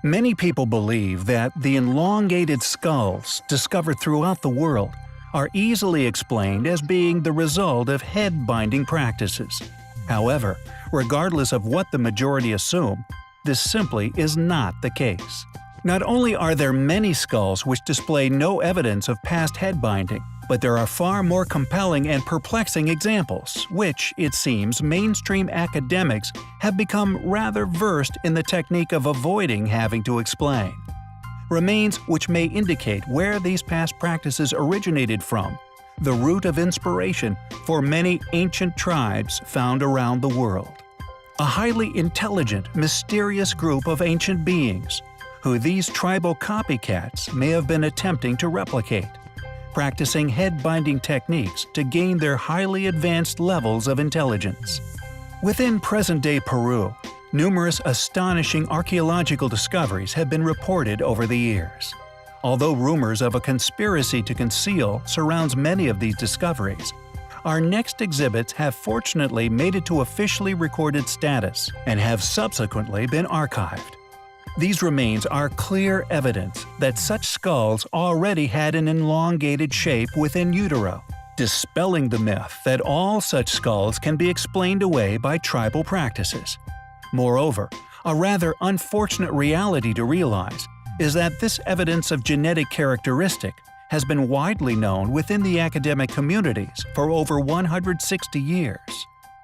Many people believe that the elongated skulls discovered throughout the world are easily explained as being the result of head-binding practices. However, regardless of what the majority assume, this simply is not the case. Not only are there many skulls which display no evidence of past head-binding, but there are far more compelling and perplexing examples, which, it seems, mainstream academics have become rather versed in the technique of avoiding having to explain. Remains which may indicate where these past practices originated from, the root of inspiration for many ancient tribes found around the world. A highly intelligent, mysterious group of ancient beings, who these tribal copycats may have been attempting to replicate, practicing head-binding techniques to gain their highly advanced levels of intelligence. Within present-day Peru, numerous astonishing archaeological discoveries have been reported over the years. Although rumors of a conspiracy to conceal surrounds many of these discoveries, our next exhibits have fortunately made it to officially recorded status and have subsequently been archived. These remains are clear evidence that such skulls already had an elongated shape within utero, dispelling the myth that all such skulls can be explained away by tribal practices. Moreover, a rather unfortunate reality to realize is that this evidence of genetic characteristic has been widely known within the academic communities for over 160 years.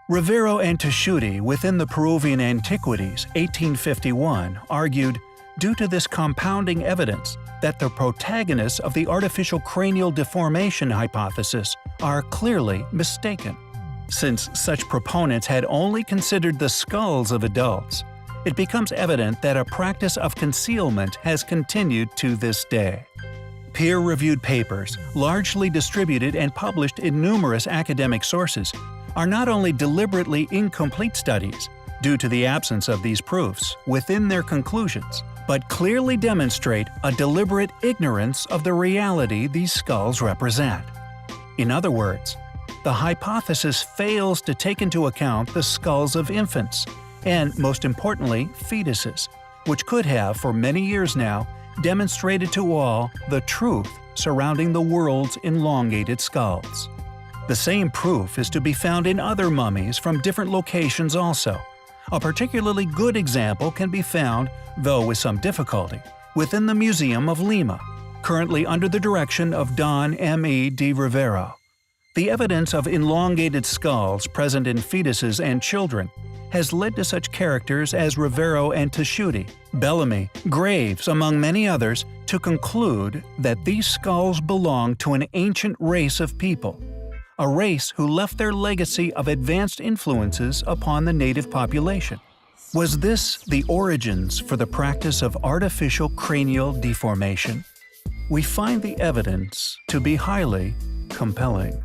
Rivero and Teshuti within the Peruvian Antiquities 1851 argued, due to this compounding evidence, that the protagonists of the artificial cranial deformation hypothesis are clearly mistaken. Since such proponents had only considered the skulls of adults, it becomes evident that a practice of concealment has continued to this day. Peer-reviewed papers, largely distributed and published in numerous academic sources, are not only deliberately incomplete studies, due to the absence of these proofs within their conclusions, but clearly demonstrate a deliberate ignorance of the reality these skulls represent. In other words, the hypothesis fails to take into account the skulls of infants, and most importantly, fetuses, which could have, for many years now, demonstrated to all the truth surrounding the world's elongated skulls. The same proof is to be found in other mummies from different locations also. A particularly good example can be found, though with some difficulty, within the Museum of Lima, currently under the direction of Don M. E. de Rivero. The evidence of elongated skulls present in fetuses and children has led to such characters as Rivero and Teshuti, Bellamy, Graves, among many others, to conclude that these skulls belong to an ancient race of people, a race who left their legacy of advanced influences upon the native population. Was this the origins for the practice of artificial cranial deformation? We find the evidence to be highly compelling.